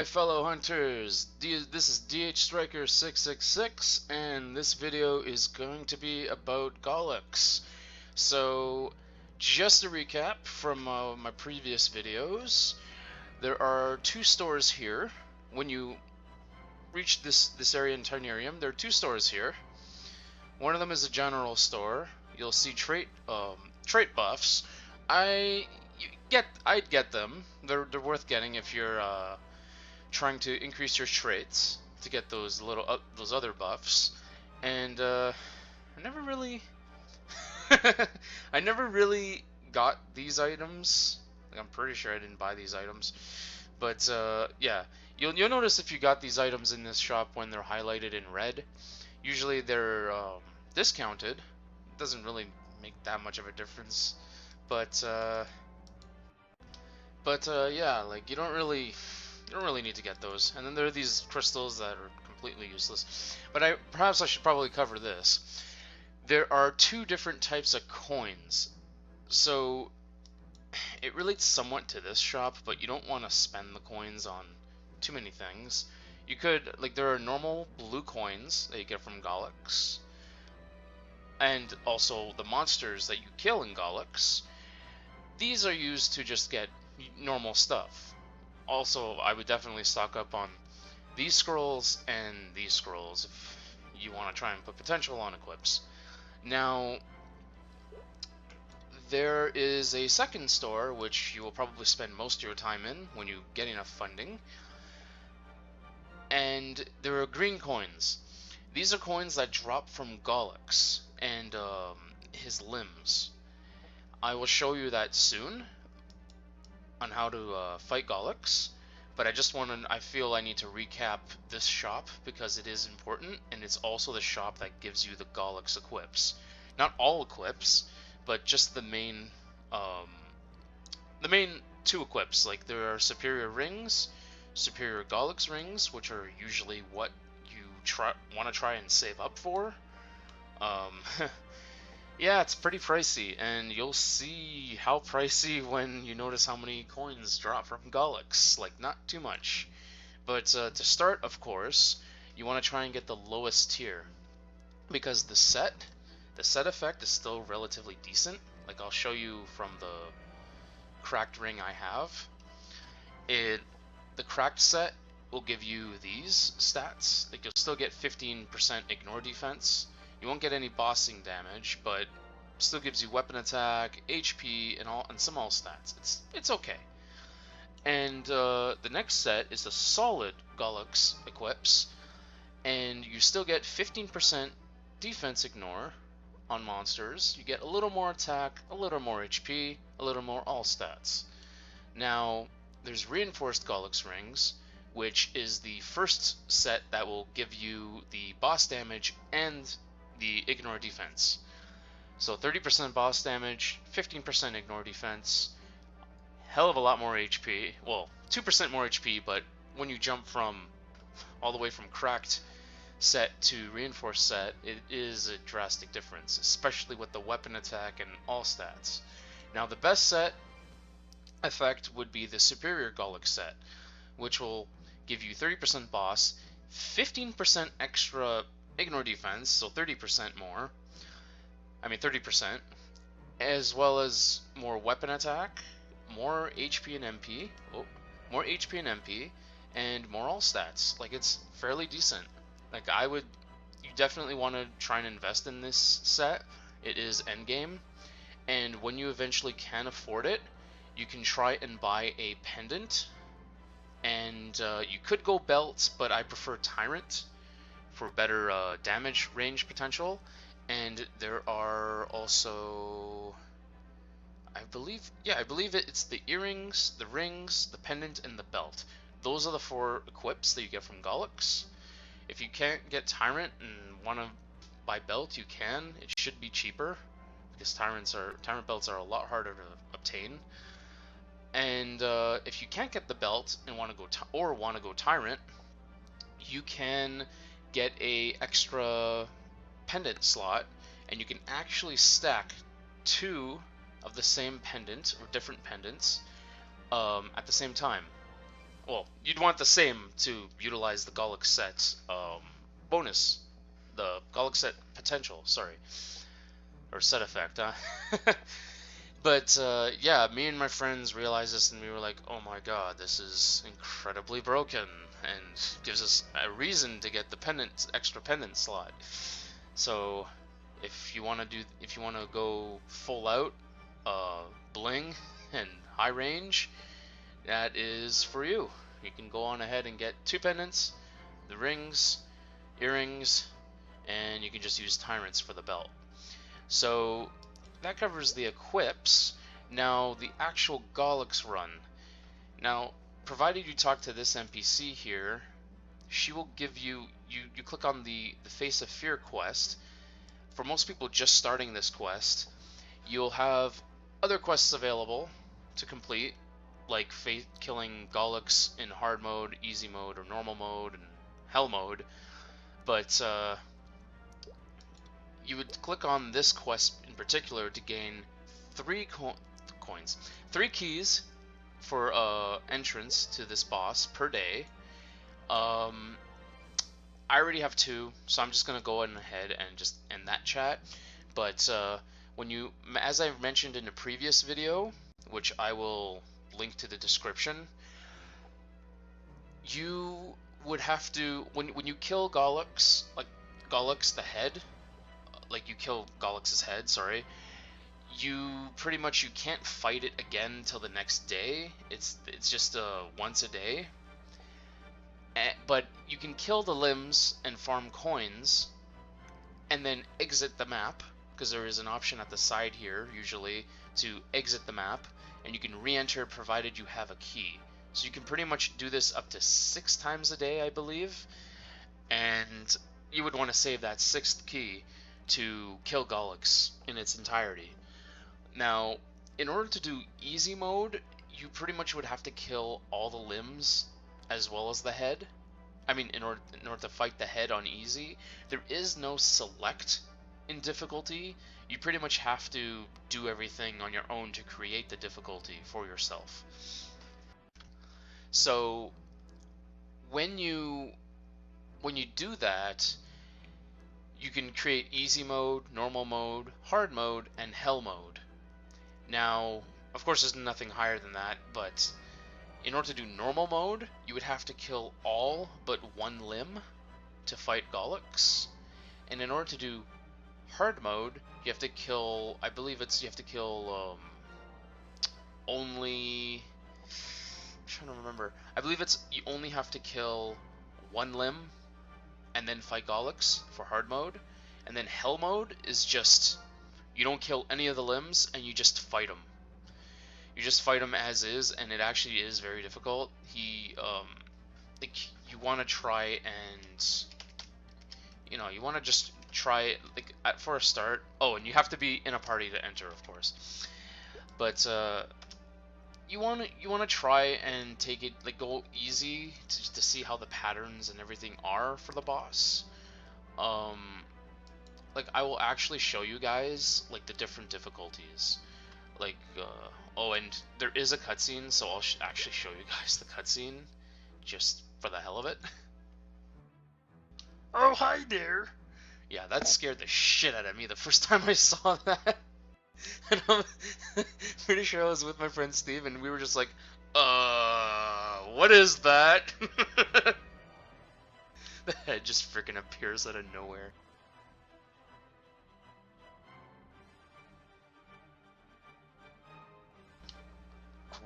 my fellow hunters, this is DHStriker666, and this video is going to be about Gollux. So, just a recap from my previous videos, there are two stores here. When you reach this area in Tarnarium, there are two stores here. One of them is a general store. You'll see trait buffs. I'd get them. They're worth getting if you're trying to increase your traits to get those those other buffs. And I never really I never really got these items. Like, I'm pretty sure I didn't buy these items. But yeah, you'll notice if you got these items in this shop when they're highlighted in red. Usually they're discounted. It doesn't really make that much of a difference. But yeah, like you don't really need to get those. And then there are these crystals that are completely useless. But perhaps I should probably cover this. There are two different types of coins. So it relates somewhat to this shop, but you don't want to spend the coins on too many things. You could, like, there are normal blue coins that you get from Gollux, and also the monsters that you kill in Gollux. These are used to just get normal stuff. Also, I would definitely stock up on these scrolls and these scrolls if you want to try and put potential on equips. Now, there is a second store which you will probably spend most of your time in when you get enough funding. And there are green coins. These are coins that drop from Gollux and his limbs. I will show you that soon on how to fight Gollux, but I feel I need to recap this shop because it is important, and it's also the shop that gives you the Gollux equips. Not all equips, but just the main two equips. Like, there are superior rings, superior Gollux rings, which are usually what you want to try and save up for. Yeah, it's pretty pricey, and you'll see how pricey when you notice how many coins drop from Gollux. Like, not too much. But to start, of course, you want to try and get the lowest tier, because the set effect is still relatively decent. Like, I'll show you from the cracked ring I have. The cracked set will give you these stats. Like, you'll still get 15% ignore defense. You won't get any bossing damage, but still gives you weapon attack, HP, and some all stats. It's okay. And the next set is the solid Gollux Equips, and you still get 15% defense ignore on monsters. You get a little more attack, a little more HP, a little more all stats. Now, there's reinforced Gollux rings, which is the first set that will give you the boss damage and the ignore defense. So 30% boss damage, 15% ignore defense, hell of a lot more HP. Well, 2% more HP, but when you jump from all the way from cracked set to reinforced set, it is a drastic difference, especially with the weapon attack and all stats. Now, the best set effect would be the superior Gollux set, which will give you 30% boss, 15% extra ignore defense, so 30% more. I mean 30%, as well as more weapon attack, more HP and MP, and more all stats. Like, it's fairly decent. Like, you definitely want to try and invest in this set. It is endgame, and when you eventually can afford it, you can try and buy a pendant, and you could go belt, but I prefer Tyrant for better damage range potential. And there are also, I believe it's the earrings, the rings, the pendant, and the belt. Those are the 4 equips that you get from Gollux. If you can't get Tyrant and want to buy belt, you can. It should be cheaper, because Tyrant belts are a lot harder to obtain. And if you can't get the belt and want to go Tyrant, you can get a extra pendant slot, and you can actually stack 2 of the same pendant or different pendants at the same time. well, you'd want the same to utilize the Gollux set bonus, the Gollux set potential, sorry, or set effect, huh? But yeah, me and my friends realized this, and we were like, oh my god, this is incredibly broken, and gives us a reason to get the extra pendant slot. So if you want to go full out bling and high range, that is for you. You can go on ahead and get 2 pendants, the rings, earrings, and you can just use tyrants for the belt. So that covers the equips. Now the actual Gollux run. Now, provided you talk to this NPC here, she will give you click on the Face of Fear quest. For most people just starting this quest, you'll have other quests available to complete, like killing Gollux in hard mode, easy mode, or normal mode, and hell mode. But you would click on this quest in particular to gain 3 keys for entrance to this boss per day. I already have 2, so I'm just gonna go ahead and just end that chat. But as I mentioned in a previous video, which I will link to the description, you would have to, when you kill Gollux, like Gollux the head, like you kill Gollux's head, sorry, you can't fight it again till the next day. It's just once a day. But you can kill the limbs and farm coins, and then exit the map, because there is an option at the side here, usually, to exit the map, and you can re-enter provided you have a key. So you can pretty much do this up to 6 times a day, I believe, and you would want to save that 6th key to kill Gollux in its entirety. Now, in order to do easy mode, you pretty much would have to kill all the limbs as well as the head. I mean, in order to fight the head on easy, there is no select in difficulty. You pretty much have to do everything on your own to create the difficulty for yourself. So when you do that, you can create easy mode, normal mode, hard mode, and hell mode. Now, of course, there's nothing higher than that, but in order to do normal mode, you would have to kill all but 1 limb to fight Gollux. And in order to do hard mode, you have to kill, I believe you have to kill only, I'm trying to remember, I believe you only have to kill 1 limb and then fight Gollux for hard mode. And then hell mode is just, you don't kill any of the limbs and you just fight them. You just fight him as is, and it actually is very difficult. Like, you want to try and, you want to just try it, like, for a start. Oh, and you have to be in a party to enter, of course. But, you want to try and take it, like, go easy to see how the patterns and everything are for the boss. Like, I will actually show you guys, like, the different difficulties. Like, oh, and there is a cutscene, so I'll actually show you guys the cutscene, just for the hell of it. Oh, hi there! Yeah, that scared the shit out of me the first time I saw that. And I'm pretty sure I was with my friend Steve, and we were just like, what is that? The head just freaking appears out of nowhere.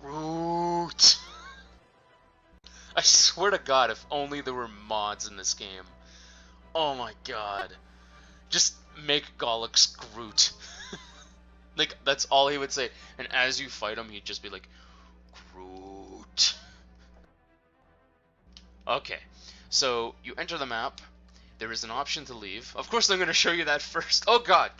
Groot! I swear to God, if only there were mods in this game. Oh my god. Just make Gollux Groot. Like, that's all he would say. And as you fight him, he'd just be like, Groot. Okay, so you enter the map. There is an option to leave. Of course I'm going to show you that first. Oh god!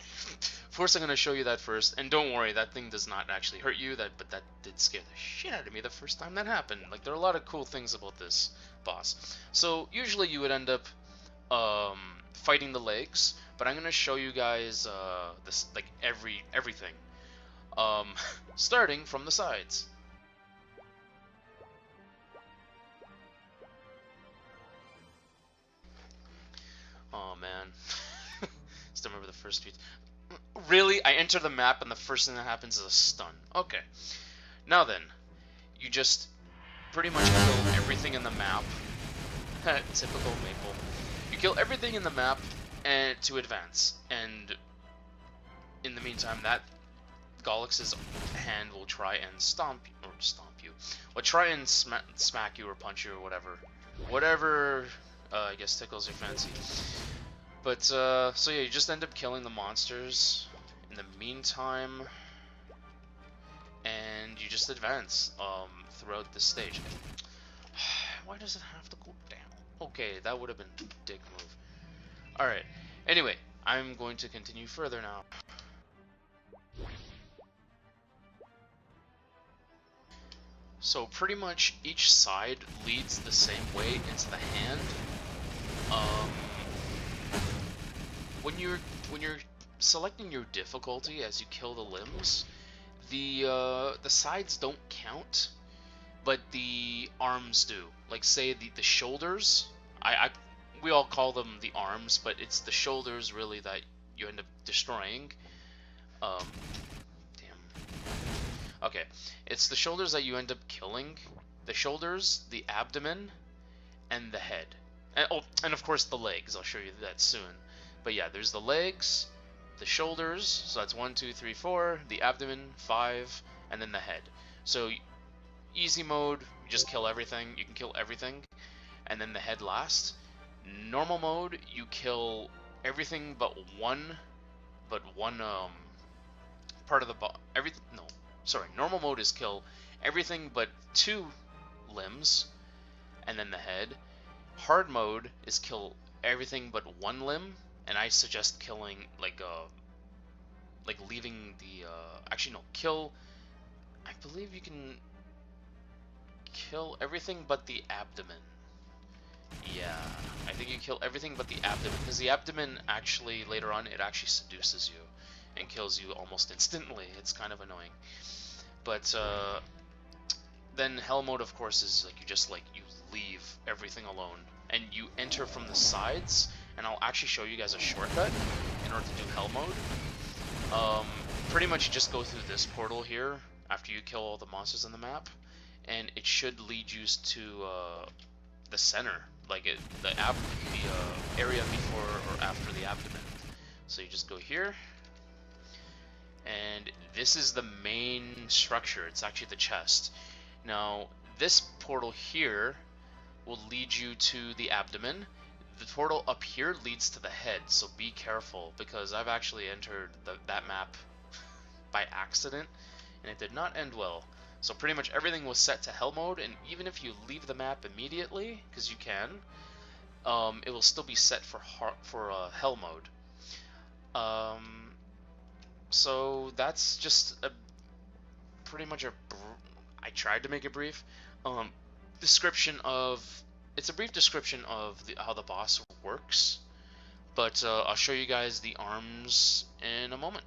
Of course I'm going to show you that first. And don't worry, that thing does not actually hurt you. But that did scare the shit out of me the first time that happened. Like, there are a lot of cool things about this boss. So usually you would end up fighting the legs. But I'm going to show you guys this, like, everything. Starting from the sides. first few. Really? I enter the map and the first thing that happens is a stun. Okay. Now then, you just pretty much kill everything in the map. Typical Maple. You kill everything in the map and to advance. And in the meantime, that Gollux's hand will try and stomp you. Will try and smack you or punch you or whatever. Whatever, I guess, tickles your fancy. But, so yeah, you just end up killing the monsters in the meantime, and you just advance, throughout the stage. Why does it have to go down? Okay, that would have been a dick move. Alright, anyway, I'm going to continue further now. So pretty much each side leads the same way into the hand. When you're selecting your difficulty as you kill the limbs, the sides don't count, but the arms do. Like say the shoulders, we all call them the arms, but it's the shoulders really that you end up destroying. Okay, it's the shoulders that you end up killing. The shoulders, the abdomen, and the head. And, oh, and of course the legs. I'll show you that soon. But yeah, there's the legs, the shoulders, so that's 1, 2, 3, 4, the abdomen, 5, and then the head. So easy mode, you just kill everything. You can kill everything, and then the head last. Normal mode, you kill everything but one part of the normal mode is kill everything but 2 limbs, and then the head. Hard mode is kill everything but 1 limb, and I suggest killing like leaving the actually no, kill. I believe you can kill everything but the abdomen. Yeah, I think you kill everything but the abdomen, because the abdomen actually later on it actually seduces you and kills you almost instantly. It's kind of annoying. But then hell mode, of course, is like you leave everything alone and you enter from the sides. And I'll actually show you guys a shortcut in order to do hell mode. Pretty much you just go through this portal here after you kill all the monsters in the map, and it should lead you to the center, like the area before or after the abdomen. So you just go here. And this is the main structure. It's actually the chest. Now, this portal here will lead you to the abdomen. The portal up here leads to the head, so be careful, because I've actually entered that map by accident, and it did not end well. So pretty much everything was set to hell mode, and even if you leave the map immediately, because you can, it will still be set for hell mode. So that's just pretty much I tried to make it brief description of. It's a brief description of how the boss works, but I'll show you guys the arms in a moment.